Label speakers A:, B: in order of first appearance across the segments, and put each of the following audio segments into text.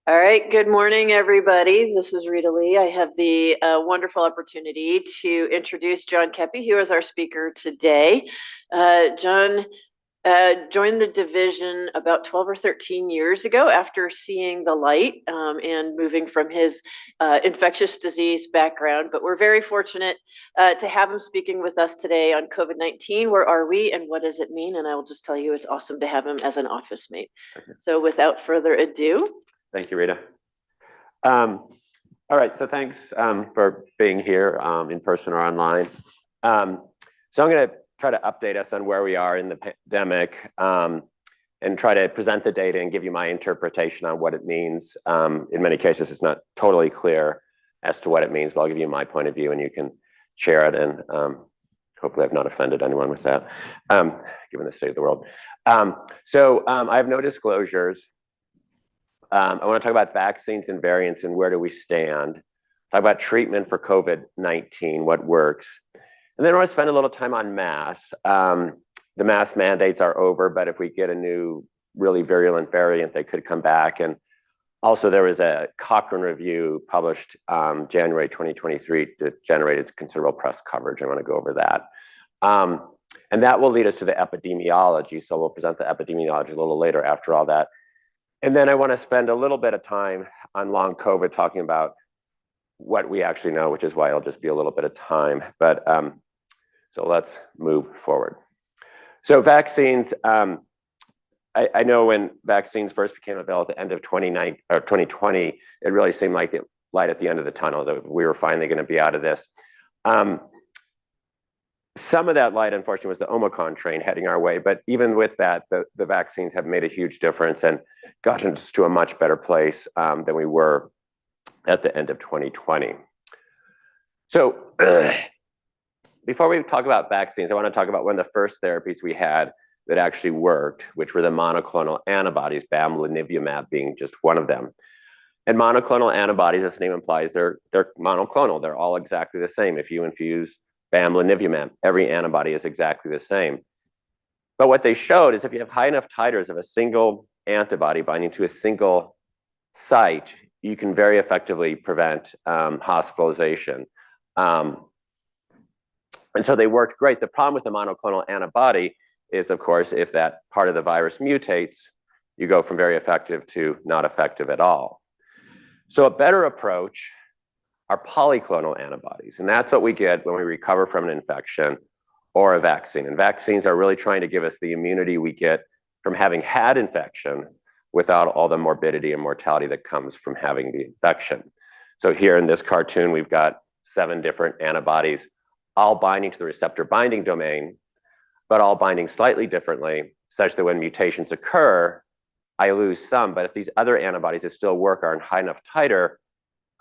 A: All right, good morning, everybody. This is Rita Lee. I have the wonderful opportunity to introduce John Koeppe, who is our speaker today. John joined the division about 12 or 13 years ago after seeing the light and moving from his infectious disease background. But we're very fortunate to have him speaking with us today on COVID-19. Where are we and what does it mean? And I will just tell you, it's awesome to have him as an office mate. So without further ado.
B: Thank you, Rita. All right, so thanks for being here in person or online. So I'm going to try to update us on where we are in the pandemic and try to present the data and give you my interpretation on what it means. In many cases, it's not totally clear as to what it means, but I'll give you my point of view and you can share it. And hopefully I've not offended anyone with that, given the state of the world. So I have no disclosures. I want to talk about vaccines and variants and where do we stand. Talk about treatment for COVID-19, what works. And then I want to spend a little time on masks. The mask mandates are over, but if we get a new really virulent variant, they could come back. And also there was a Cochrane review published January 2023 that generated considerable press coverage. I want to go over that. And that will lead us to the epidemiology. So we'll present the epidemiology a little later after all that. And then I want to spend a little bit of time on long COVID talking about what we actually know, which is why it'll just be a little bit of time. But so let's move forward. So vaccines, I know when vaccines first became available at the end of 2020, it really seemed like the light at the end of the tunnel, that we were finally going to be out of this. Some of that light, unfortunately, was the Omicron train heading our way. But even with that, the vaccines have made a huge difference and gotten us to a much better place than we were at the end of 2020. So before we talk about vaccines, I want to talk about one of the first therapies we had that actually worked, which were the monoclonal antibodies, bamlanivimab being just one of them. And monoclonal antibodies, as the name implies, they're monoclonal. They're all exactly the same. If you infuse bamlanivimab, every antibody is exactly the same. But what they showed is if you have high enough titers of a single antibody binding to a single site, you can very effectively prevent hospitalization. And so they worked great. The problem with the monoclonal antibody is, of course, if that part of the virus mutates, you go from very effective to not effective at all. So a better approach are polyclonal antibodies. And that's what we get when we recover from an infection or a vaccine. And vaccines are really trying to give us the immunity we get from having had infection without all the morbidity and mortality that comes from having the infection. So here in this cartoon, we've got 7 different antibodies, all binding to the receptor binding domain, but all binding slightly differently, such that when mutations occur, I lose some. But if these other antibodies that still work are in high enough titer,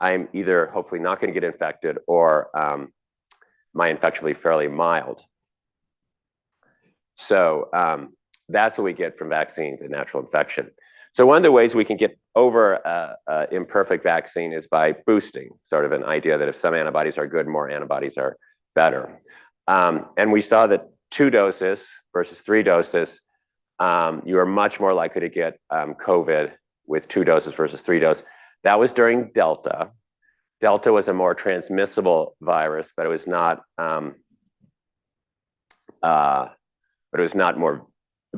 B: I'm either hopefully not going to get infected or my infection will be fairly mild. So that's what we get from vaccines and natural infection. So one of the ways we can get over an imperfect vaccine is by boosting, sort of an idea that if some antibodies are good, more antibodies are better. And we saw that 2 doses versus 3 doses, you are much more likely to get COVID with 2 doses versus 3 doses. That was during Delta. Delta was a more transmissible virus, but it was not. But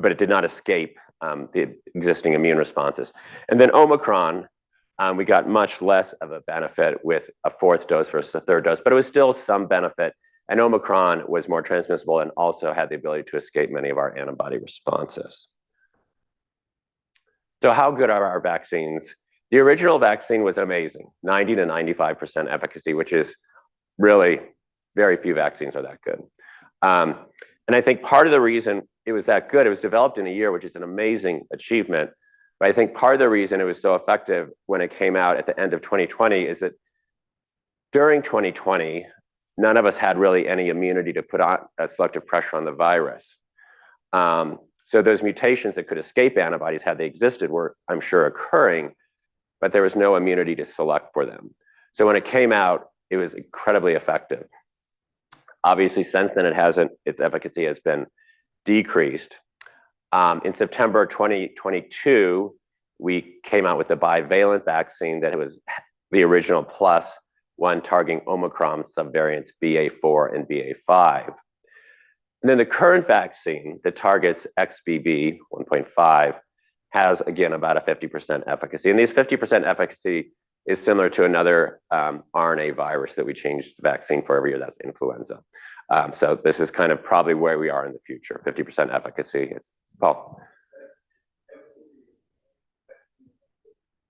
B: it did not escape the existing immune responses. And then Omicron, we got much less of a benefit with a 4th dose versus a 3rd dose, but it was still some benefit. And Omicron was more transmissible and also had the ability to escape many of our antibody responses. So how good are our vaccines? The original vaccine was amazing, 90 to 95% efficacy, which is really very few vaccines are that good. And I think part of the reason it was that good, it was developed in a year, which is an amazing achievement. But I think part of the reason it was so effective when it came out at the end of 2020 is that during 2020, none of us had really any immunity to put on a selective pressure on the virus. So those mutations that could escape antibodies, had they existed, were, I'm sure, occurring, but there was no immunity to select for them. So when it came out, it was incredibly effective. Obviously, since then, its efficacy has been decreased. In September 2022, we came out with a bivalent vaccine that was the original plus one targeting Omicron subvariants BA4 and BA5. And then the current vaccine that targets XBB 1.5 has, again, about a 50% efficacy. And this 50% efficacy is similar to another RNA virus that we changed the vaccine for every year, that's influenza. So this is kind of probably where we are in the future, 50% efficacy. It's Paul.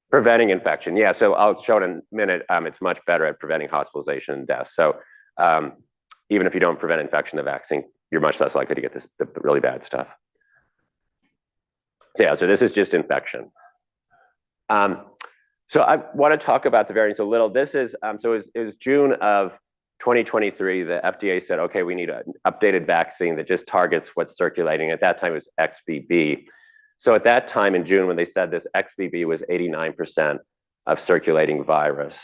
B: Preventing infection, yeah. So I'll show it in a minute. It's much better at preventing hospitalization and death. So even if you don't prevent infection, the vaccine, you're much less likely to get the really bad stuff. So yeah, so this is just infection. So I want to talk about the variants a little. This is, so it was June of 2023, the FDA said, okay, we need an updated vaccine that just targets what's circulating. At that time, it was XBB. So at that time in June, when they said this, XBB was 89% of circulating virus.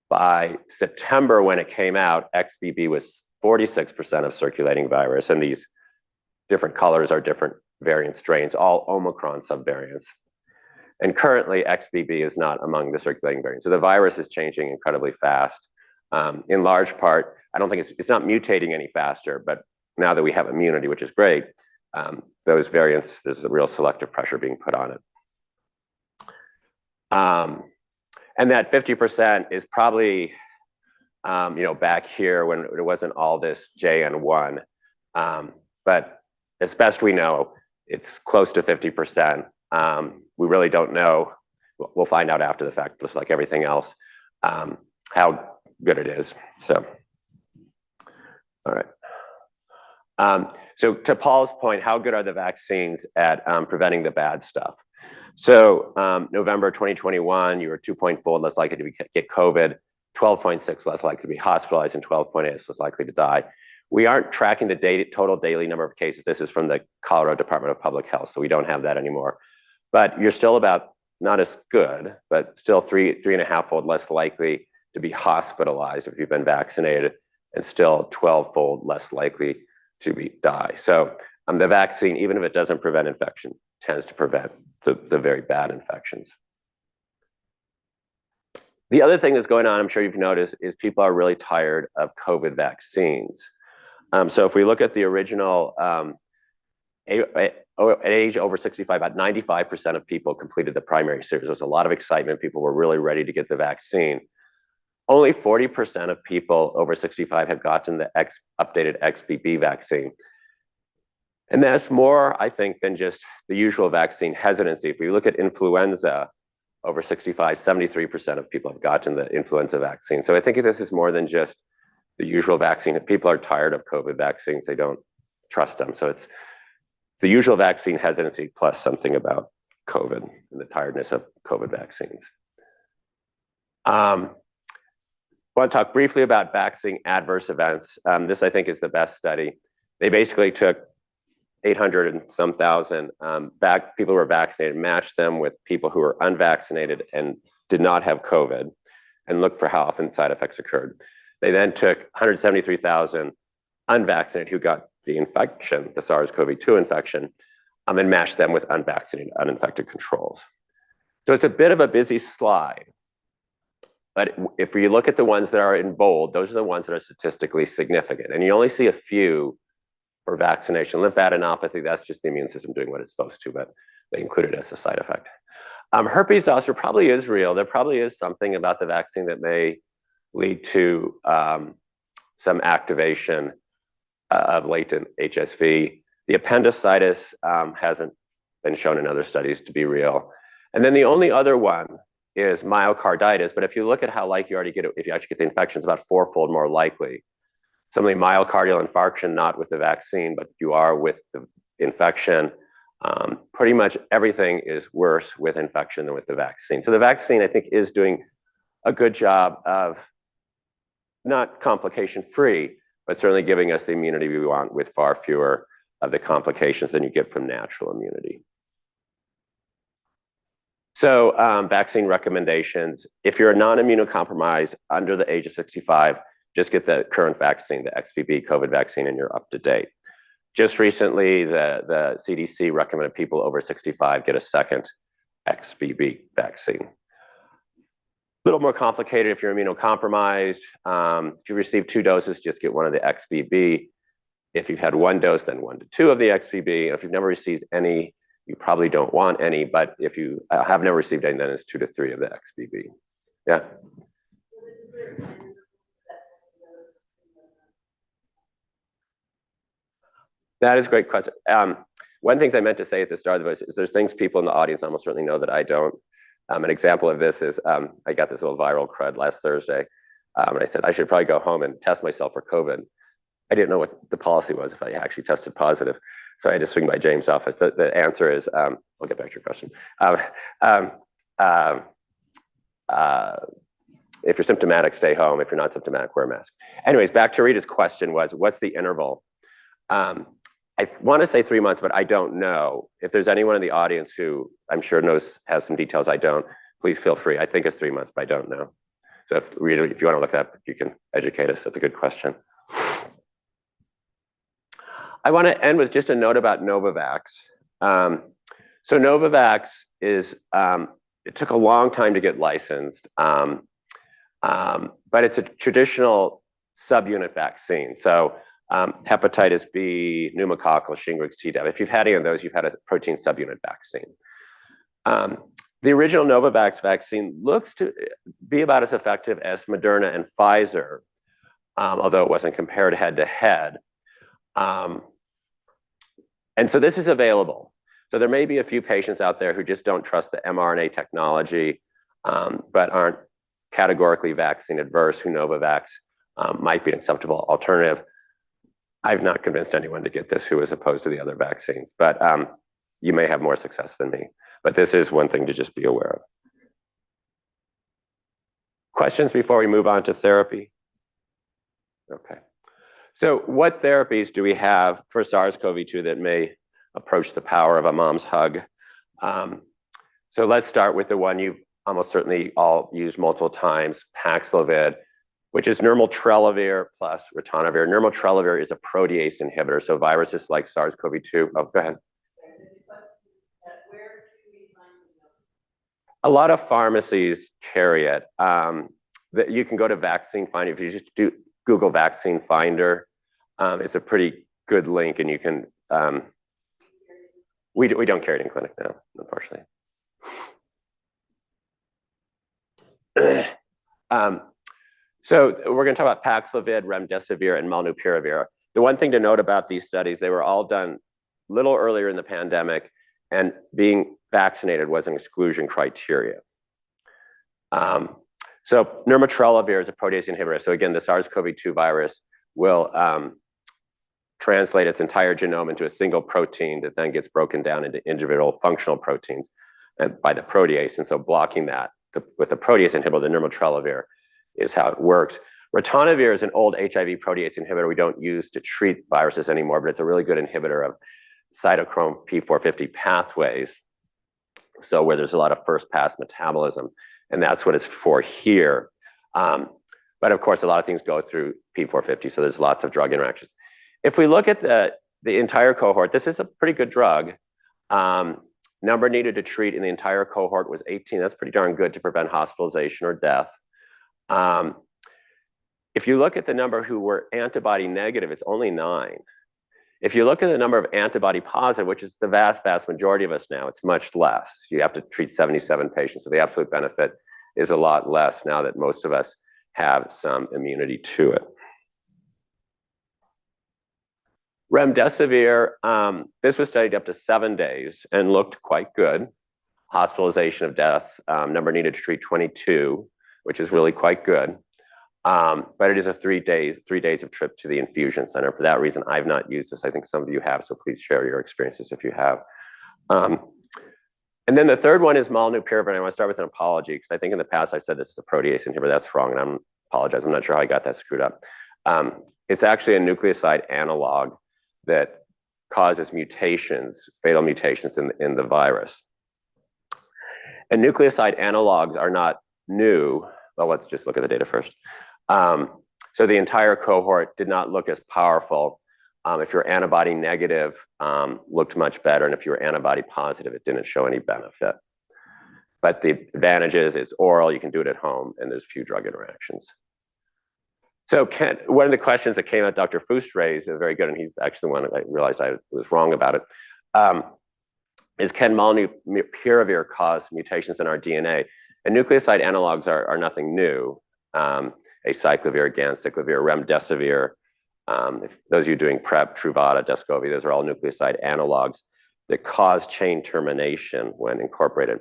B: By September, when it came out, XBB was 46% of circulating virus. And these different colors are different variant strains, all Omicron subvariants. And currently, XBB is not among the circulating variants. So the virus is changing incredibly fast. In large part, I don't think it's not mutating any faster, but now that we have immunity, which is great, those variants, there's a real selective pressure being put on it. And that 50% is probably, back here when it wasn't all this JN1. But as best we know, it's close to 50%. We really don't know. We'll find out after the fact, just like everything else, how good it is. So, all right. So to Paul's point, how good are the vaccines at preventing the bad stuff? So November 2021, you were 2.4 less likely to get COVID, 12.6 less likely to be hospitalized, and 12.8 less likely to die. We aren't tracking the total daily number of cases. This is from the Colorado Department of Public Health, so we don't have that anymore. But you're still about, not as good, but still 3.5-fold less likely to be hospitalized if you've been vaccinated, and still 12-fold less likely to die. So the vaccine, even if it doesn't prevent infection, tends to prevent the very bad infections. The other thing that's going on, I'm sure you've noticed, is people are really tired of COVID vaccines. So if we look at the original, at age over 65, about 95% of people completed the primary series. There was a lot of excitement. People were really ready to get the vaccine. Only 40% of people over 65 have gotten the updated XBB vaccine. And that's more, I think, than just the usual vaccine hesitancy. If we look at influenza, over 65, 73% of people have gotten the influenza vaccine. So I think this is more than just the usual vaccine. People are tired of COVID vaccines. They don't trust them. So it's the usual vaccine hesitancy plus something about COVID and the tiredness of COVID vaccines. I want to talk briefly about vaccine adverse events. This, I think, is the best study. They basically took 800 and some thousand people who were vaccinated, matched them with people who were unvaccinated and did not have COVID, and looked for how often side effects occurred. They then took 173,000 unvaccinated who got the infection, the SARS-CoV-2 infection, and matched them with unvaccinated, uninfected controls. So it's a bit of a busy slide. But if you look at the ones that are in bold, those are the ones that are statistically significant. And you only see a few for vaccination. Lymphadenopathy, that's just the immune system doing what it's supposed to, but they include it as a side effect. Herpes zoster probably is real. There probably is something about the vaccine that may lead to some activation of latent HSV. The appendicitis hasn't been shown in other studies to be real. And then the only other one is myocarditis. But if you look at how likely you already get it, if you actually get the infection, it's about 4-fold more likely. Something myocardial infarction, not with the vaccine, but you are with the infection. Pretty much everything is worse with infection than with the vaccine. So the vaccine, I think, is doing a good job of not complication-free, but certainly giving us the immunity we want with far fewer of the complications than you get from natural immunity. So vaccine recommendations, if you're non-immunocompromised under the age of 65, just get the current vaccine, the XBB COVID vaccine, and you're up to date. Just recently, the CDC recommended people over 65 get a second XBB vaccine. A little more complicated if you're immunocompromised. If you receive 2 doses, just get one of the XBB. If you've had 1 dose, then 1 to 2 of the XBB. And if you've never received any, you probably don't want any. But if you have never received any, then it's 2 to 3 of the XBB. Yeah. That is a great question. One thing I meant to say at the start of the voice is there's things people in the audience almost certainly know that I don't. An example of this is I got this little viral crud last Thursday. And I said, I should probably go home and test myself for COVID. I didn't know what the policy was if I actually tested positive. So I had to swing by James' office. The answer is, I'll get back to your question. If you're symptomatic, stay home. If you're not symptomatic, wear a mask. Anyways, back to Rita's question was, what's the interval? I want to say 3 months, but I don't know. If there's anyone in the audience who I'm sure knows, has some details I don't, please feel free. I think it's 3 months, but I don't know. So if you want to look that up, you can educate us. That's a good question. I want to end with just a note about Novavax. So Novavax is, it took a long time to get licensed, but it's a traditional subunit vaccine. So hepatitis B, pneumococcal, Shingrix, Tdap. If you've had any of those, you've had a protein subunit vaccine. The original Novavax vaccine looks to be about as effective as Moderna and Pfizer, although it wasn't compared head to head. And so this is available. So there may be a few patients out there who just don't trust the mRNA technology, but aren't categorically vaccine adverse, who Novavax might be an acceptable alternative. I've not convinced anyone to get this who is opposed to the other vaccines, but you may have more success than me. But this is one thing to just be aware of. Questions before we move on to therapy? Okay. So what therapies do we have for SARS-CoV-2 that may approach the power of a mom's hug? So let's start with the one you've almost certainly all used multiple times, Paxlovid, which is nirmatrelvir plus ritonavir. Nirmatrelvir is a protease inhibitor, so viruses like SARS-CoV-2. Oh, go ahead. A lot of pharmacies carry it. You can go to Vaccine Finder. If you just do Google Vaccine Finder, it's a pretty good link, and you can. We don't carry it in clinic now, unfortunately. So we're going to talk about Paxlovid, remdesivir, and molnupiravir. The one thing to note about these studies, they were all done a little earlier in the pandemic, and being vaccinated was an exclusion criteria. So nirmatrelvir is a protease inhibitor. So again, the SARS-CoV-2 virus will translate its entire genome into a single protein that then gets broken down into individual functional proteins and by the protease. And so blocking that with the protease inhibitor, the nirmatrelvir, is how it works. Ritonavir is an old HIV protease inhibitor we don't use to treat viruses anymore, but it's a really good inhibitor of cytochrome P450 pathways. So where there's a lot of first pass metabolism, and that's what it's for here. But of course, a lot of things go through P450, so there's lots of drug interactions. If we look at the entire cohort, this is a pretty good drug. Number needed to treat in the entire cohort was 18. That's pretty darn good to prevent hospitalization or death. If you look at the number who were antibody negative, it's only 9. If you look at the number of antibody positive, which is the vast, vast majority of us now, it's much less. You have to treat 77 patients, so the absolute benefit is a lot less now that most of us have some immunity to it. Remdesivir, this was studied up to 7 days and looked quite good. Hospitalization of death, number needed to treat 22, which is really quite good. But it is a 3 days of trip to the infusion center. For that reason, I've not used this. I think some of you have, so please share your experiences if you have. And then the third one is molnupiravir. And I want to start with an apology, because I think in the past I said this is a protease inhibitor. That's wrong, and I apologize. I'm not sure how I got that screwed up. It's actually a nucleoside analog that causes mutations, fatal mutations in the virus. And nucleoside analogs are not new. Well, let's just look at the data first. So the entire cohort did not look as powerful. If you're antibody negative, looked much better. And if you were antibody positive, it didn't show any benefit. But the advantage is it's oral, you can do it at home, and there's few drug interactions. So one of the questions that came out, Dr. Fust raised, is very good, and he's actually the one that I realized I was wrong about it, is can molnupiravir cause mutations in our DNA? And nucleoside analogs are nothing new. Acyclovir, ganciclovir, remdesivir, if those of you doing PrEP, Truvada, Descovy, those are all nucleoside analogs that cause chain termination when incorporated.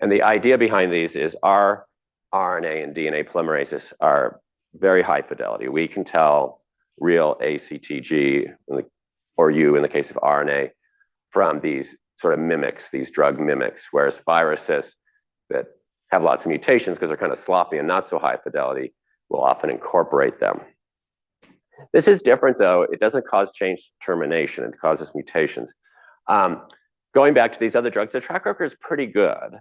B: And the idea behind these is our RNA and DNA polymerases are very high fidelity. We can tell real ACTG, or U in the case of RNA, from these sort of mimics, these drug mimics, whereas viruses that have lots of mutations because they're kind of sloppy and not so high fidelity will often incorporate them. This is different though. It doesn't cause change termination, it causes mutations. Going back to these other drugs, the track record is pretty good.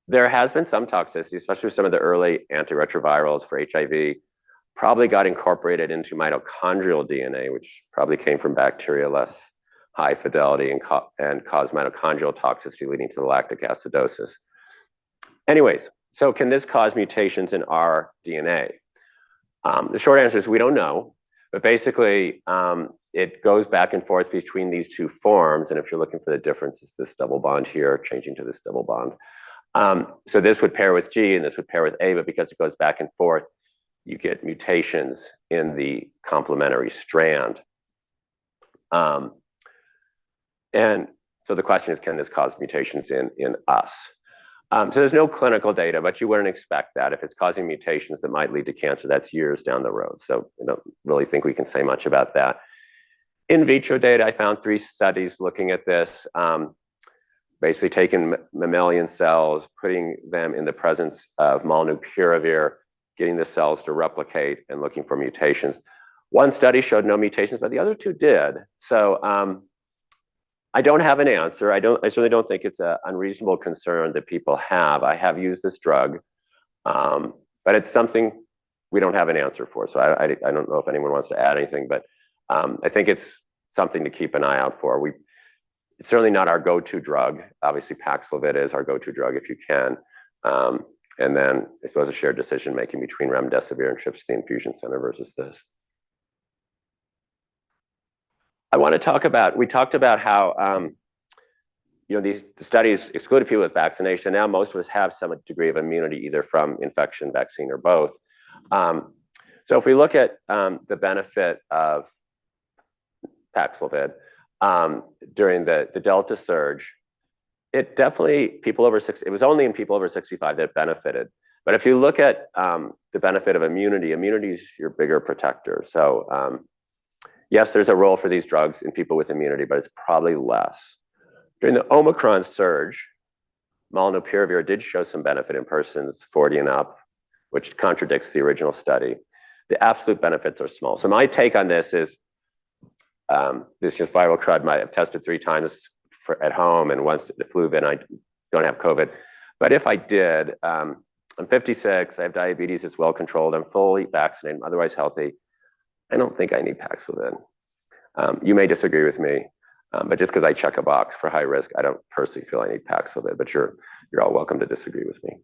B: There has been some toxicity, especially with some of the early antiretrovirals for HIV, probably got incorporated into mitochondrial DNA, which probably came from bacteria less high fidelity and caused mitochondrial toxicity leading to the lactic acidosis. Anyways, so can this cause mutations in our DNA? The short answer is we don't know, but basically it goes back and forth between these two forms. And if you're looking for the difference, it's this double bond here, changing to this double bond. So this would pair with G and this would pair with A, but because it goes back and forth, you get mutations in the complementary strand. And so the question is, can this cause mutations in us? So there's no clinical data, but you wouldn't expect that. If it's causing mutations that might lead to cancer, that's years down the road. So I don't really think we can say much about that. In vitro data, I found 3 studies looking at this, basically taking mammalian cells, putting them in the presence of molnupiravir, getting the cells to replicate and looking for mutations. One study showed no mutations, but the other 2 did. So I don't have an answer. I certainly don't think it's an unreasonable concern that people have. I have used this drug, but it's something we don't have an answer for. So I don't know if anyone wants to add anything, but I think it's something to keep an eye out for. It's certainly not our go-to drug. Obviously, Paxlovid is our go-to drug if you can. And then I suppose a shared decision-making between remdesivir and trips to the infusion center versus this. I want to talk about, we talked about how these studies excluded people with vaccination. Now most of us have some degree of immunity, either from infection, vaccine, or both. So if we look at the benefit of Paxlovid during the Delta surge, it definitely, it was only in people over 65 that benefited. But if you look at the benefit of immunity, immunity is your bigger protector. So yes, there's a role for these drugs in people with immunity, but it's probably less. During the Omicron surge, molnupiravir did show some benefit in persons 40 and up, which contradicts the original study. The absolute benefits are small. So my take on this is, this is just viral crud. I've tested 3 times at home, and once the flu been, I don't have COVID. But if I did, I'm 56, I have diabetes, it's well controlled, I'm fully vaccinated, I'm otherwise healthy. I don't think I need Paxlovid. You may disagree with me, but just because I check a box for high risk, I don't personally feel I need Paxlovid, but you're all welcome to disagree with me.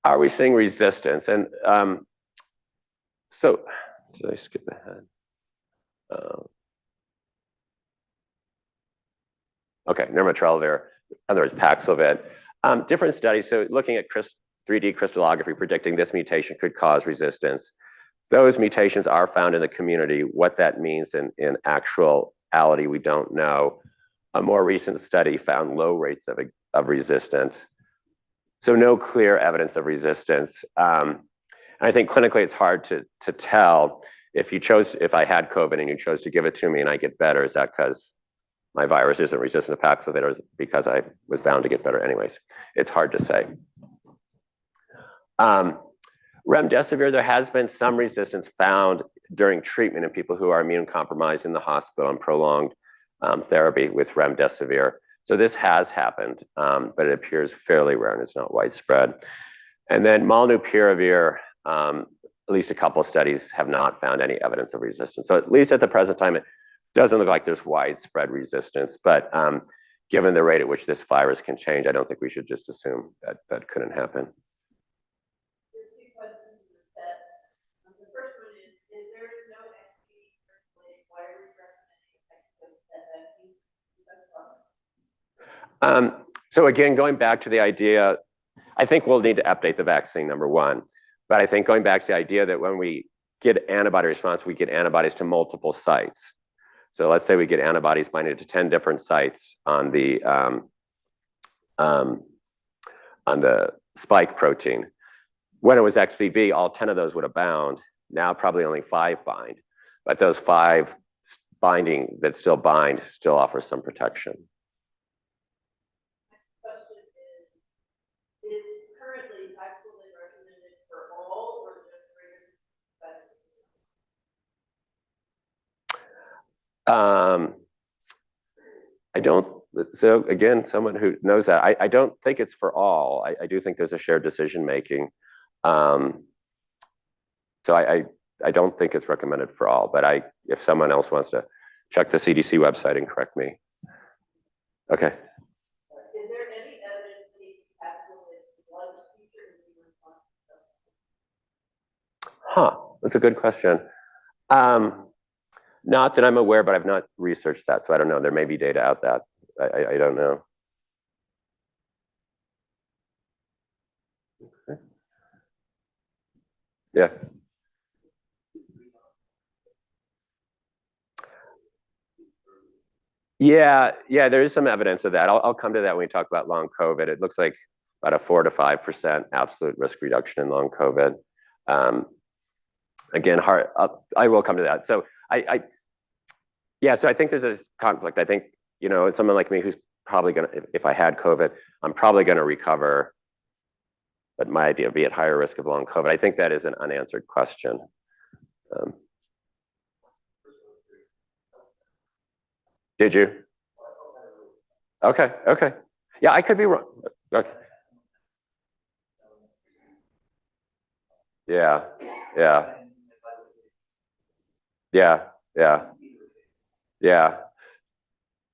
B: Are we seeing resistance? And so, did I skip ahead? Okay, nirmatrelvir, in other words, Paxlovid. Different studies, so looking at 3D crystallography predicting this mutation could cause resistance. Those mutations are found in the community. What that means in actuality, we don't know. A more recent study found low rates of resistance. So no clear evidence of resistance. I think clinically it's hard to tell if I had COVID and you chose to give it to me and I get better, is that because my virus isn't resistant to Paxlovid, or is it because I was bound to get better anyways? It's hard to say. Remdesivir, there has been some resistance found during treatment in people who are immune compromised in the hospital and prolonged therapy with remdesivir. So this has happened, but it appears fairly rare and it's not widespread. And then molnupiravir, at least a couple of studies have not found any evidence of resistance. So at least at the present time, it doesn't look like there's widespread resistance, but given the rate at which this virus can change, I don't think we should just assume that that couldn't happen.
A: There's two questions in the chat. The first one is there no XBB circulating? Why are we recommending vaccine?
B: So again, going back to the idea, I think we'll need to update the vaccine, number one. But I think going back to the idea that when we get antibody response, we get antibodies to multiple sites. So let's say we get antibodies binding to 10 different sites on the spike protein. When it was XBB, all 10 of those would have bound. Now probably only 5 bind. But those 5 binding that still bind still offer some protection.
A: Next question is currently Paxlovid recommended for all or just greater
B: I don't, so again, someone who knows that, I don't think it's for all. I do think there's a shared decision making. So I don't think it's recommended for all, but if someone else wants to check the CDC website and correct me. Okay.
A: Is there any evidence that Paxlovid was future immune response?
B: That's a good question. Not that I'm aware, but I've not researched that, so I don't know. There may be data out that I don't know. Okay. Yeah. Yeah, there is some evidence of that. I'll come to that when we talk about long COVID. It looks like about a 4 to 5% absolute risk reduction in long COVID. Again, I will come to that. So so I think there's this conflict. I think, someone like me who's probably gonna, if I had COVID, I'm probably gonna recover, but my idea would be at higher risk of long COVID. I think that is an unanswered question. Did you? Okay. Yeah, I could be wrong. Okay. Yeah.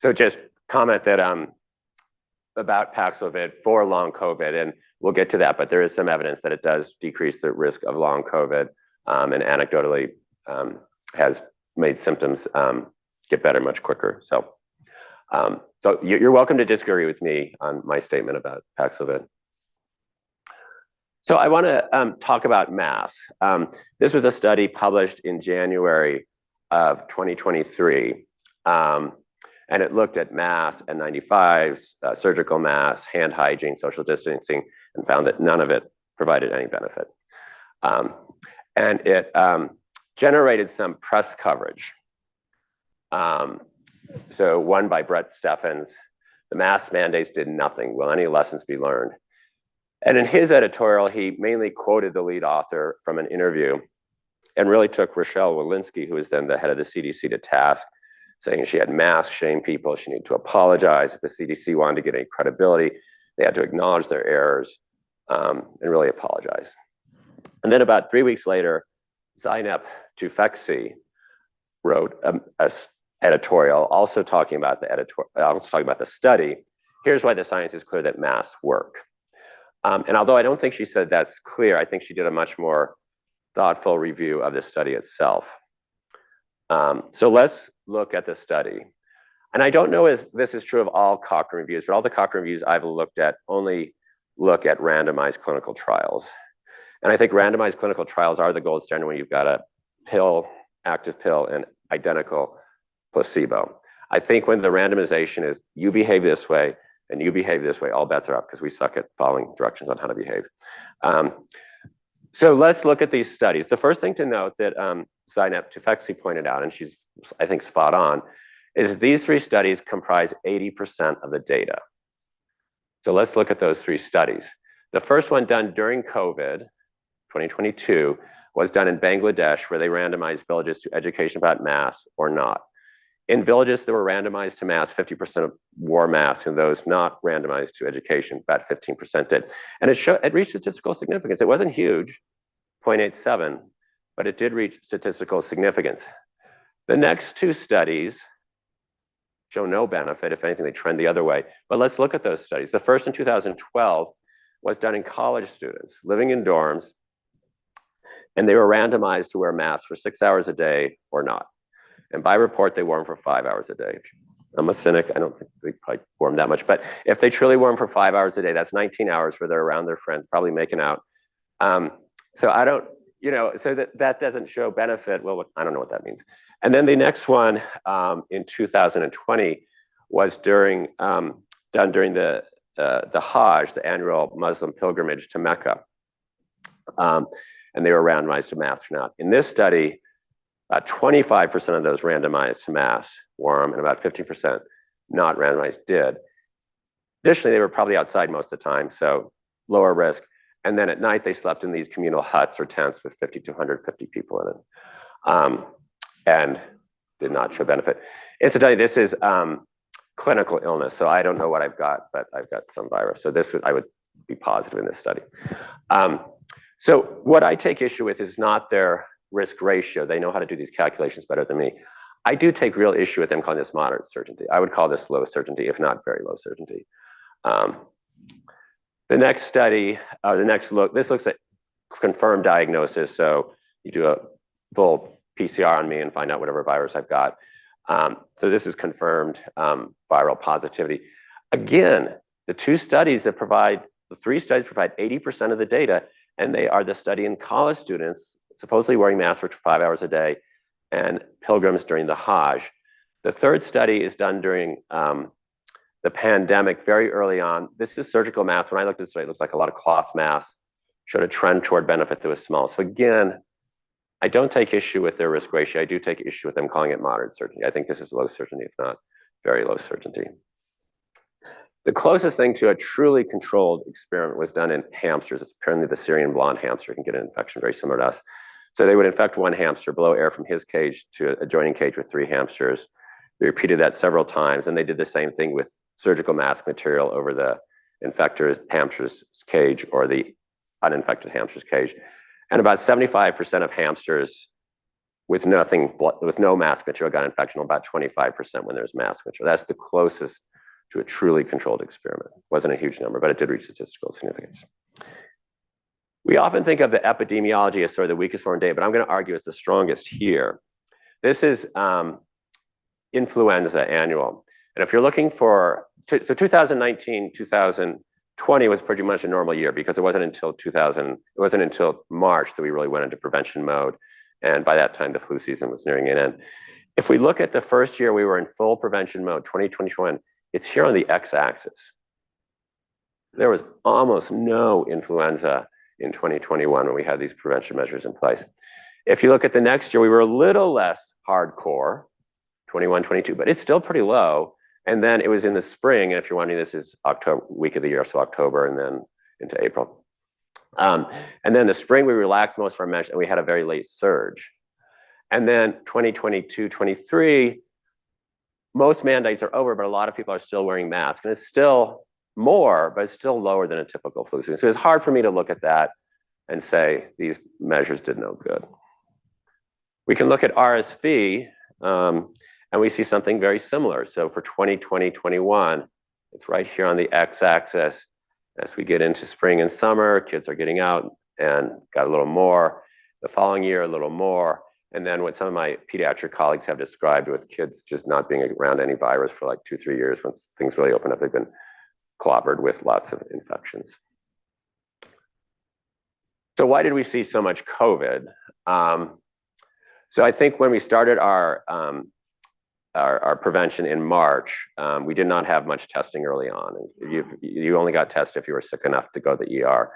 B: So just comment that about Paxlovid for long COVID, and we'll get to that, but there is some evidence that it does decrease the risk of long COVID, and anecdotally has made symptoms get better much quicker. So you're welcome to disagree with me on my statement about Paxlovid. So I want to talk about masks. This was a study published in January of 2023, and it looked at masks, N95s, surgical masks, hand hygiene, social distancing, and found that none of it provided any benefit. And it generated some press coverage. So one by Brett Steffens, the mask mandates did nothing. Will any lessons be learned? And in his editorial, he mainly quoted the lead author from an interview and really took Rochelle Walensky, who was then the head of the CDC, to task, saying she had mass shame people. She needed to apologize. If the CDC wanted to get any credibility, they had to acknowledge their errors and really apologize. And then about 3 weeks later, Zeynep Tufekci wrote an editorial also talking about the study. Here's why the science is clear that masks work. And although I don't think she said that's clear, I think she did a much more thoughtful review of the study itself. So let's look at the study. And I don't know if this is true of all Cochrane reviews, but all the Cochrane reviews I've looked at only look at randomized clinical trials. And I think randomized clinical trials are the gold standard when you've got a pill, active pill, and identical placebo. I think when the randomization is you behave this way and you behave this way, all bets are up because we suck at following directions on how to behave. So let's look at these studies. The first thing to note that Zeynep Tufekci pointed out, and she's, I think, spot on, is these 3 studies comprise 80% of the data. So let's look at those 3 studies. The first one done during COVID, 2022, was done in Bangladesh, where they randomized villages to education about masks or not. In villages that were randomized to masks, 50% wore masks, and those not randomized to education, about 15% did. And it reached statistical significance. It wasn't huge, 0.87, but it did reach statistical significance. The next two studies show no benefit. If anything, they trend the other way. But let's look at those studies. The first in 2012 was done in college students living in dorms, and they were randomized to wear masks for 6 hours a day or not. And by report, they wore them for 5 hours a day. I'm a cynic. I don't think they probably wore them that much. But if they truly wore them for 5 hours a day, that's 19 hours where they're around their friends, probably making out. So I don't, so that doesn't show benefit. Well, I don't know what that means. And then the next one in 2020 was done during the Hajj, the annual Muslim pilgrimage to Mecca. And they were randomized to masks or not. In this study, 25% of those randomized to masks wore them, and about 15% not randomized did. Additionally, they were probably outside most of the time, so lower risk. And then at night, they slept in these communal huts or tents with 50 to 150 people in it, and did not show benefit. Incidentally, this is clinical illness, so I don't know what I've got, but I've got some virus. So I would be positive in this study. So what I take issue with is not their risk ratio. They know how to do these calculations better than me. I do take real issue with them calling this moderate certainty. I would call this low certainty, if not very low certainty. The next study, this looks at confirmed diagnosis. So you do a full PCR on me and find out whatever virus I've got. So this is confirmed viral positivity. Again, the three studies provide 80% of the data, and they are the study in college students, supposedly wearing masks for 5 hours a day, and pilgrims during the Hajj. The third study is done during the pandemic, very early on. This is surgical masks. When I looked at this, it looks like a lot of cloth masks, showed a trend toward benefit that was small. So again, I don't take issue with their risk ratio. I do take issue with them calling it moderate certainty. I think this is low certainty, if not very low certainty. The closest thing to a truly controlled experiment was done in hamsters. It's apparently the Syrian blonde hamster can get an infection very similar to us. So they would infect one hamster, blow air from his cage to an adjoining cage with 3 hamsters. They repeated that several times, and they did the same thing with surgical mask material over the hamster's cage or the uninfected hamster's cage. And about 75% of hamsters with no mask material got infection, about 25% when there's mask material. That's the closest to a truly controlled experiment. It wasn't a huge number, but it did reach statistical significance. We often think of the epidemiology as sort of the weakest form of data, but I'm going to argue it's the strongest here. This is influenza annual. And if you're looking for, so 2019, 2020 was pretty much a normal year because it wasn't until March that we really went into prevention mode. And by that time, the flu season was nearing an end. If we look at the first year we were in full prevention mode, 2021, it's here on the x-axis. There was almost no influenza in 2021 when we had these prevention measures in place. If you look at the next year, we were a little less hardcore, 21, 22, but it's still pretty low. And then it was in the spring, and if you're wondering, this is October, week of the year, so October and then into April. And then the spring, we relaxed most of our measures, and we had a very late surge. And then 2022, 23, most mandates are over, but a lot of people are still wearing masks. And it's still more, but it's still lower than a typical flu season. So it's hard for me to look at that and say these measures did no good. We can look at RSV, and we see something very similar. So for 2020, 21, it's right here on the x-axis. As we get into spring and summer, kids are getting out and got a little more. The following year, a little more. And then what some of my pediatric colleagues have described with kids just not being around any virus for like 2-3 years, once things really open up, they've been clobbered with lots of infections. So why did we see so much COVID? So I think when we started our prevention in March, we did not have much testing early on. You only got tested if you were sick enough to go to the ER.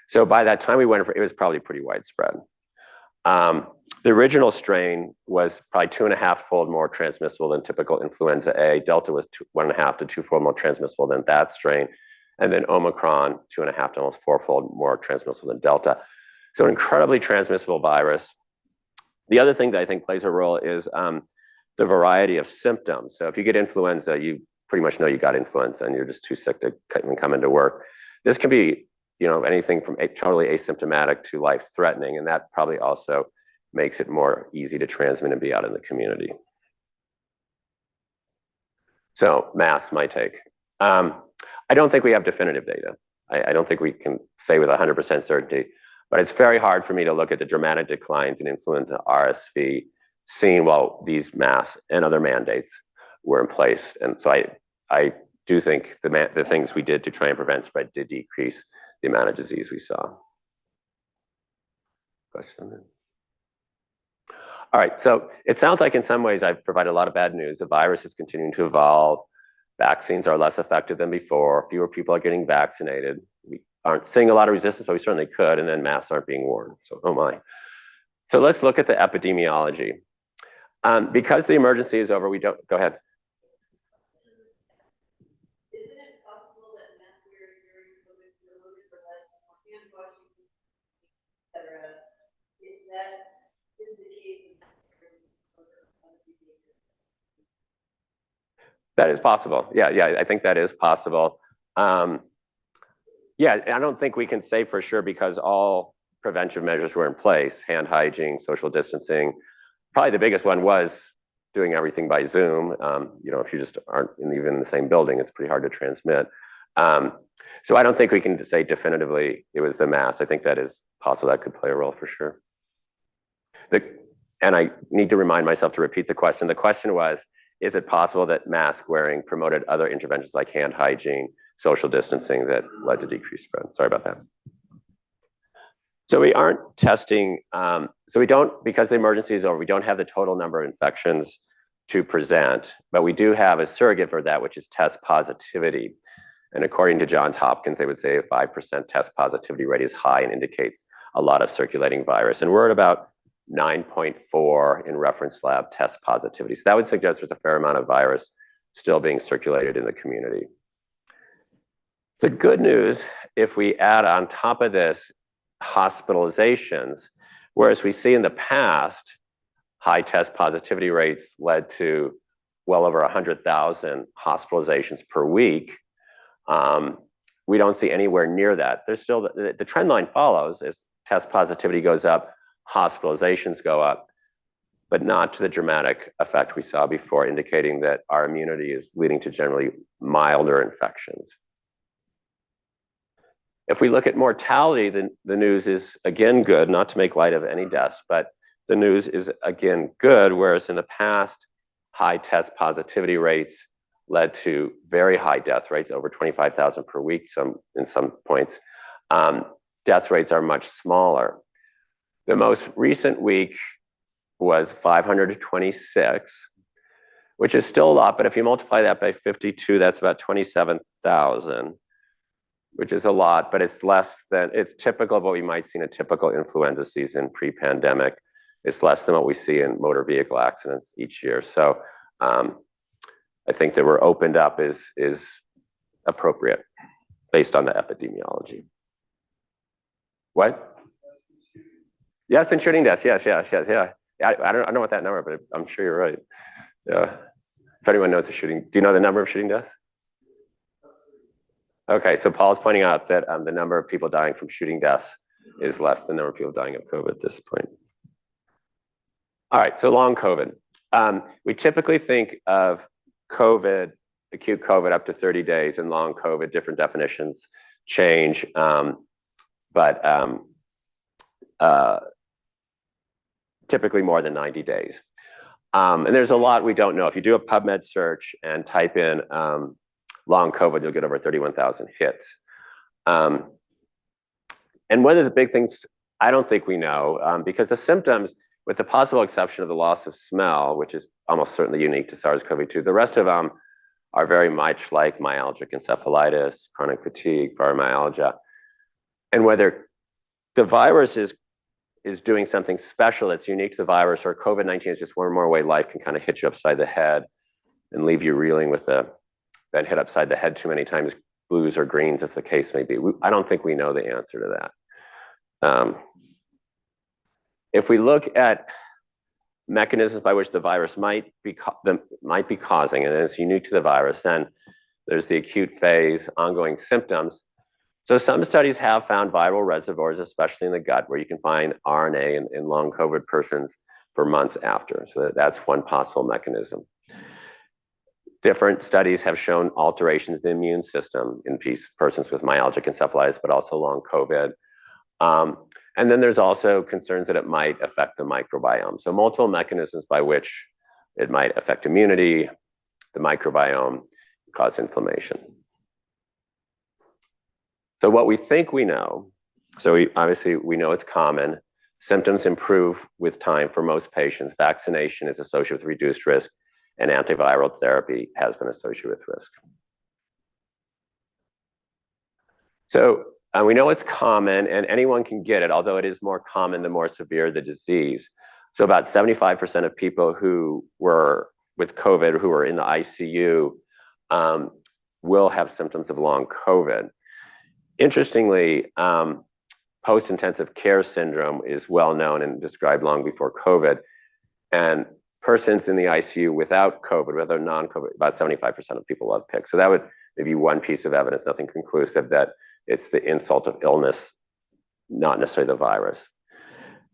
B: So by that time it was probably pretty widespread. The original strain was probably 2.5-fold more transmissible than typical influenza A. Delta was 1.5 to 2-fold more transmissible than that strain. And then Omicron, 2.5 to almost 4-fold more transmissible than Delta. So an incredibly transmissible virus. The other thing that I think plays a role is the variety of symptoms. So if you get influenza, you pretty much know you got influenza and you're just too sick to even come into work. This can be anything from totally asymptomatic to life-threatening, and that probably also makes it more easy to transmit and be out in the community. So masks, my take. I don't think we have definitive data. I don't think we can say with 100% certainty, but it's very hard for me to look at the dramatic declines in influenza RSV seen while these masks and other mandates were in place. And so I do think the things we did to try and prevent spread did decrease the amount of disease we saw. Question? All right, so it sounds like in some ways I've provided a lot of bad news. The virus is continuing to evolve. Vaccines are less effective than before. Fewer people are getting vaccinated. We aren't seeing a lot of resistance, but we certainly could, and then masks aren't being worn. So, oh my. So let's look at the epidemiology. Because the emergency is over, we don't, go ahead.
A: Isn't it possible that mask wearing during COVID or less hand washing, et cetera, if that is the case?
B: That is possible. Yeah, I think that is possible. Yeah, I don't think we can say for sure because all preventive measures were in place, hand hygiene, social distancing. Probably the biggest one was doing everything by Zoom. If you just aren't even in the same building, it's pretty hard to transmit. So I don't think we can say definitively it was the mask. I think that is possible. That could play a role for sure. And I need to remind myself to repeat the question. The question was, is it possible that mask wearing promoted other interventions like hand hygiene, social distancing that led to decreased spread? Sorry about that. So we aren't testing, so we don't, because the emergency is over, we don't have the total number of infections to present, but we do have a surrogate for that, which is test positivity. And according to Johns Hopkins, they would say a 5% test positivity rate is high and indicates a lot of circulating virus. And we're at about 9.4 in reference lab test positivity. So that would suggest there's a fair amount of virus still being circulated in the community. The good news, if we add on top of this hospitalizations, whereas we see in the past, high test positivity rates led to well over 100,000 hospitalizations per week. We don't see anywhere near that. There's still, the trend line follows as test positivity goes up, hospitalizations go up, but not to the dramatic effect we saw before, indicating that our immunity is leading to generally milder infections. If we look at mortality, the news is again good, not to make light of any deaths, but the news is again good, whereas in the past, high test positivity rates led to very high death rates, over 25,000 per week in some points. Death rates are much smaller. The most recent week was 526, which is still a lot, but if you multiply that by 52, that's about 27,000, which is a lot, but it's less than, it's typical of what we might see in a typical influenza season pre-pandemic. It's less than what we see in motor vehicle accidents each year. So I think that we're opened up is appropriate based on the epidemiology. What? Yes, and shooting deaths. Yes. Yeah. I don't know what that number, but I'm sure you're right. Yeah. If anyone knows the shooting, do you know the number of shooting deaths? Okay, so Paul's pointing out that the number of people dying from shooting deaths is less than the number of people dying of COVID at this point. All right, so long COVID. We typically think of COVID, acute COVID up to 30 days, and long COVID, different definitions change, but typically more than 90 days. And there's a lot we don't know. If you do a PubMed search and type in long COVID, you'll get over 31,000 hits. And one of the big things I don't think we know, because the symptoms, with the possible exception of the loss of smell, which is almost certainly unique to SARS-CoV-2, the rest of them are very much like myalgic encephalitis, chronic fatigue, fibromyalgia. And whether the virus is doing something special that's unique to the virus, or COVID-19 is just one more way life can kind of hit you upside the head and leave you reeling with that hit upside the head too many times, blues or greens, as the case may be. I don't think we know the answer to that. If we look at mechanisms by which the virus might be causing, and it's unique to the virus, then there's the acute phase, ongoing symptoms. So some studies have found viral reservoirs, especially in the gut, where you can find RNA in long COVID persons for months after. So that's one possible mechanism. Different studies have shown alterations in the immune system in persons with myalgic encephalitis, but also long COVID. And then there's also concerns that it might affect the microbiome. So multiple mechanisms by which it might affect immunity, the microbiome, cause inflammation. So what we think we know, obviously we know it's common. Symptoms improve with time for most patients. Vaccination is associated with reduced risk, and antiviral therapy has been associated with risk. So we know it's common, and anyone can get it, although it is more common the more severe the disease. So about 75% of people who were with COVID, who were in the ICU, will have symptoms of long COVID. Interestingly, post-intensive care syndrome is well known and described long before COVID. And persons in the ICU without COVID, whether non-COVID, about 75% of people have PIC. So that would maybe one piece of evidence, nothing conclusive, that it's the insult of illness, not necessarily the virus.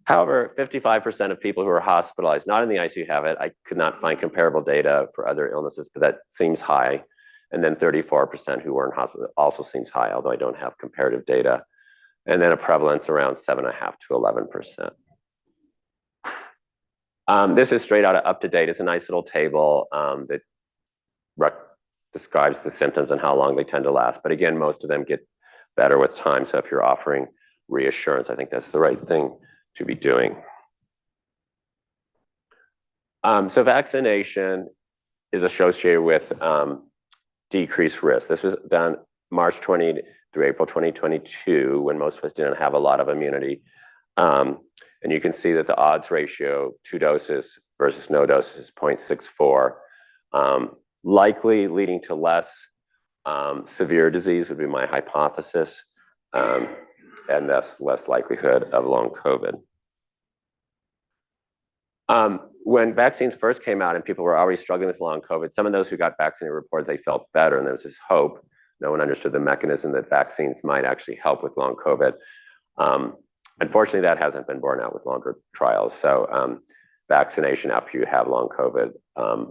B: However, 55% of people who are hospitalized, not in the ICU, have it. I could not find comparable data for other illnesses, but that seems high. And then 34% who were in hospital also seems high, although I don't have comparative data. And then a prevalence around 7.5 to 11%. This is straight out of UpToDate. It's a nice little table that describes the symptoms and how long they tend to last. But again, most of them get better with time. So if you're offering reassurance, I think that's the right thing to be doing. So vaccination is associated with decreased risk. This was done March 20 through April 2022, when most of us didn't have a lot of immunity. And you can see that the odds ratio, 2 doses versus no doses, is 0.64. Likely leading to less severe disease would be my hypothesis, and thus less likelihood of long COVID. When vaccines first came out and people were already struggling with long COVID, some of those who got vaccinated reported they felt better, and there was this hope. No one understood the mechanism that vaccines might actually help with long COVID. Unfortunately, that hasn't been borne out with longer trials. So vaccination after you have long COVID, I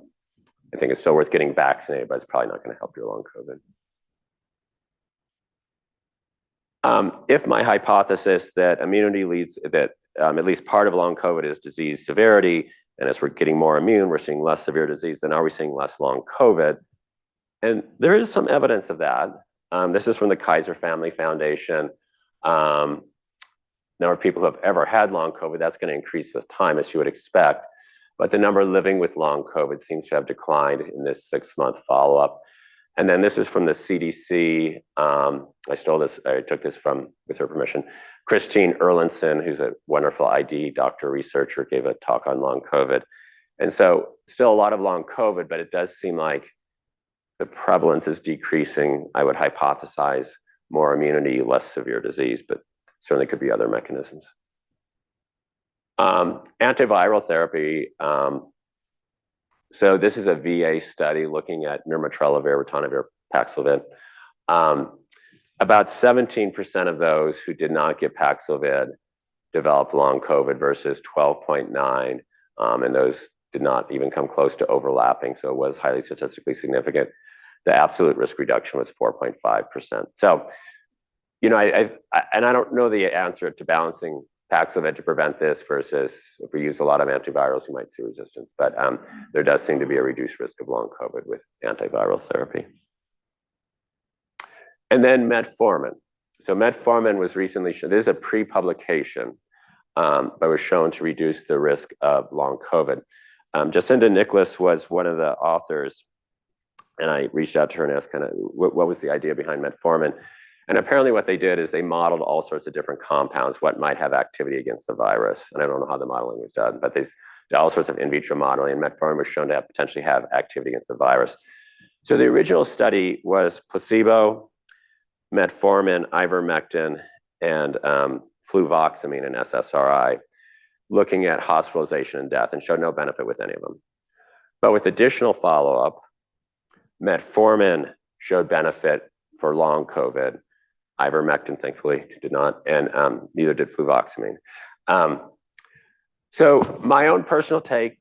B: think it's still worth getting vaccinated, but it's probably not going to help your long COVID. If my hypothesis that immunity leads, that at least part of long COVID is disease severity, and as we're getting more immune, we're seeing less severe disease, then are we seeing less long COVID? And there is some evidence of that. This is from the Kaiser Family Foundation. Number of people who have ever had long COVID, that's going to increase with time, as you would expect. But the number living with long COVID seems to have declined in this 6-month follow-up. And then this is from the CDC. I took this from, with her permission, Christine Erlandson, who's a wonderful ID doctor researcher, gave a talk on long COVID. And so still a lot of long COVID, but it does seem like the prevalence is decreasing. I would hypothesize more immunity, less severe disease, but certainly could be other mechanisms. Antiviral therapy. So this is a VA study looking at nirmatrelvir, ritonavir, Paxlovid. About 17% of those who did not get Paxlovid developed long COVID versus 12.9%, and those did not even come close to overlapping, so it was highly statistically significant. The absolute risk reduction was 4.5%. So, you know, I don't know the answer to balancing Paxlovid to prevent this versus if we use a lot of antivirals, you might see resistance, but there does seem to be a reduced risk of long COVID with antiviral therapy. And then metformin. So metformin was recently shown, this is a pre-publication, but was shown to reduce the risk of long COVID. Jacinda Nicholas was one of the authors, and I reached out to her and asked kind of what was the idea behind metformin. And apparently what they did is they modeled all sorts of different compounds, what might have activity against the virus. And I don't know how the modeling was done, but they did all sorts of in vitro modeling, and metformin was shown to potentially have activity against the virus. So the original study was placebo, metformin, ivermectin, and fluvoxamine and SSRI, looking at hospitalization and death, and showed no benefit with any of them. But with additional follow-up, metformin showed benefit for long COVID, Ivermectin, thankfully, did not, and neither did fluvoxamine. So my own personal take,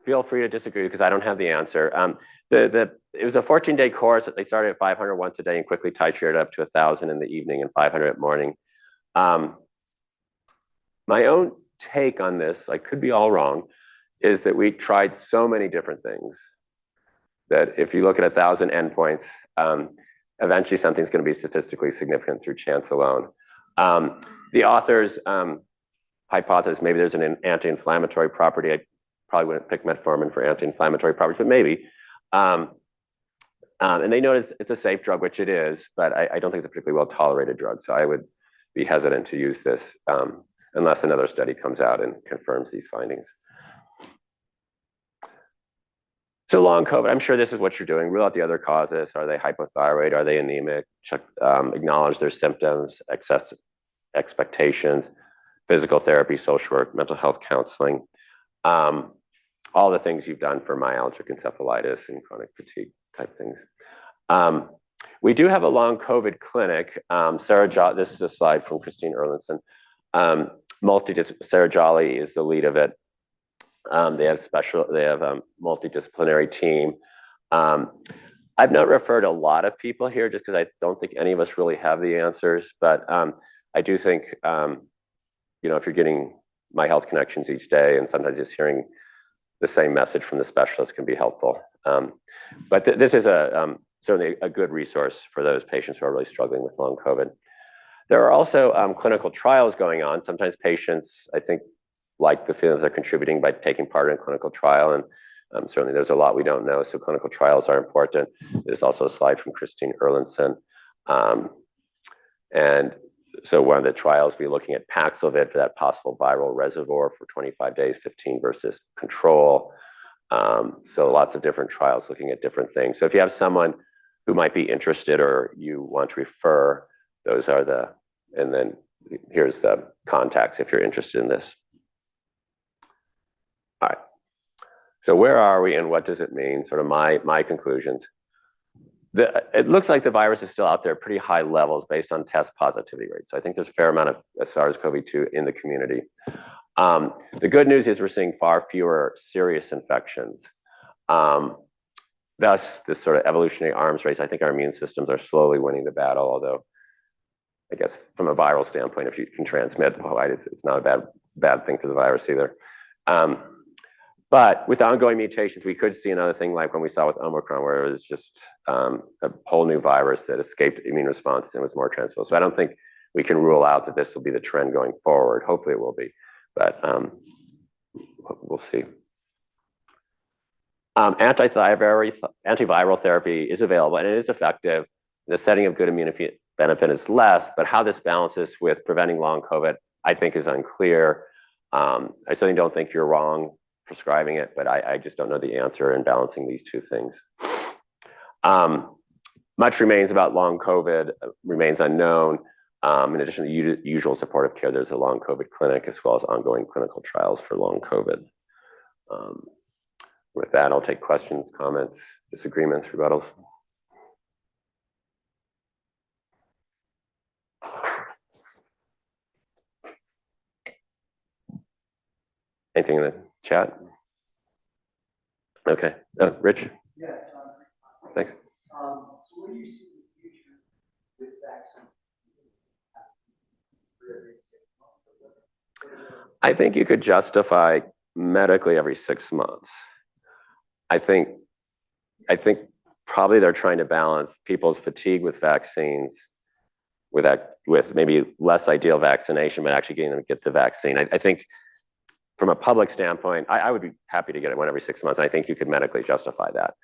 B: feel free to disagree because I don't have the answer. It was a 14-day course that they started at 500 once a day and quickly titrated up to 1,000 in the evening and 500 at morning. My own take on this, I could be all wrong, is that we tried so many different things that if you look at 1,000 endpoints, eventually something's going to be statistically significant through chance alone. The authors hypothesis maybe there's an anti-inflammatory property. I probably wouldn't pick metformin for anti-inflammatory properties, but maybe. And they notice it's a safe drug, which it is, but I don't think it's a particularly well-tolerated drug. So I would be hesitant to use this unless another study comes out and confirms these findings. So long COVID, I'm sure this is what you're doing. Rule out the other causes. Are they hypothyroid? Are they anemic? Check, acknowledge their symptoms, excess expectations, physical therapy, social work, mental health counseling, all the things you've done for myalgic encephalitis and chronic fatigue type things. We do have a long COVID clinic. This is a slide from Christine Erlinson. Sarah Jolly is the lead of it. They have a multidisciplinary team. I've not referred a lot of people here just because I don't think any of us really have the answers, but I do think, if you're getting My Health Connections each day and sometimes just hearing the same message from the specialist can be helpful. But this is certainly a good resource for those patients who are really struggling with long COVID. There are also clinical trials going on. Sometimes patients, I think, like the feeling that they're contributing by taking part in a clinical trial. And certainly there's a lot we don't know, so clinical trials are important. There's also a slide from Christine Erlinson. And so one of the trials we're looking at Paxlovid for that possible viral reservoir for 25 days, 15 versus control. So lots of different trials looking at different things. So if you have someone who might be interested or you want to refer, those are and then here's the contacts if you're interested in this. All right. So where are we and what does it mean? Sort of my conclusions. It looks like the virus is still out there at pretty high levels based on test positivity rates. So I think there's a fair amount of SARS-CoV-2 in the community. The good news is we're seeing far fewer serious infections. Thus, this sort of evolutionary arms race, I think our immune systems are slowly winning the battle, although I guess from a viral standpoint, if you can transmit, it's not a bad thing for the virus either. But with ongoing mutations, we could see another thing like when we saw with Omicron, where it was just a whole new virus that escaped immune response and was more transmissible. So I don't think we can rule out that this will be the trend going forward. Hopefully it will be, but we'll see. Antiviral therapy is available and it is effective. The setting of good immunity benefit is less, but how this balances with preventing long COVID, I think is unclear. I certainly don't think you're wrong prescribing it, but I just don't know the answer in balancing these two things. Much remains about long COVID, remains unknown. In addition to the usual supportive care, there's a long COVID clinic as well as ongoing clinical trials for long COVID. With that, I'll take questions, comments, disagreements, rebuttals. Anything in the chat? Okay. Oh, Rich?
C: Yeah,
B: thanks.
C: so what do you see in the future with vaccine?
B: I think you could justify medically every 6 months. I think probably they're trying to balance people's fatigue with vaccines with maybe less ideal vaccination, but actually getting them to get the vaccine. I think from a public standpoint, I would be happy to get it one every 6 months. I think you could medically justify that.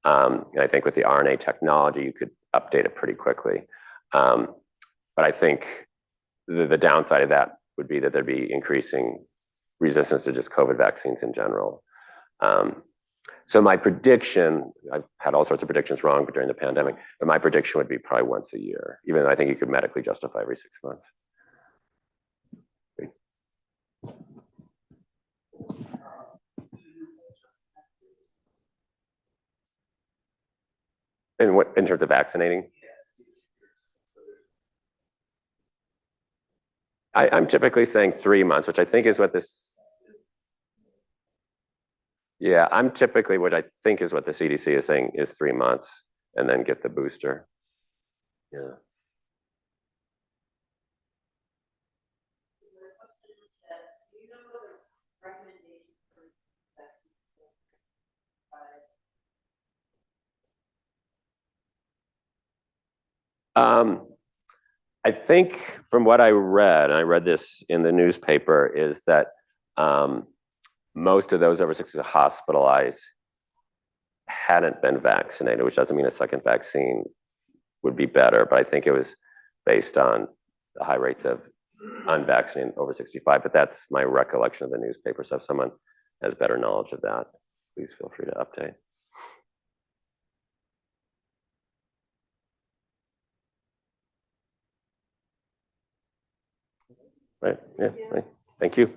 B: And I think with the RNA technology, you could update it pretty quickly. But I think the downside of that would be that there'd be increasing resistance to just COVID vaccines in general. So my prediction, I've had all sorts of predictions wrong during the pandemic, but my prediction would be probably once a year, even though I think you could medically justify every 6 months. In terms of vaccinating? I'm typically saying 3 months, which I think is what this. Yeah, I'm typically what I think is what the CDC is saying is 3 months, and then get the booster. Yeah. I think from what I read, and I read this in the newspaper, is that most of those over 60 hospitalized hadn't been vaccinated, which doesn't mean a second vaccine would be better, but I think it was based on the high rates of unvaccinated over 65, but that's my recollection of the newspaper. So if someone has better knowledge of that, please feel free to update. Right, yeah, right. Thank you.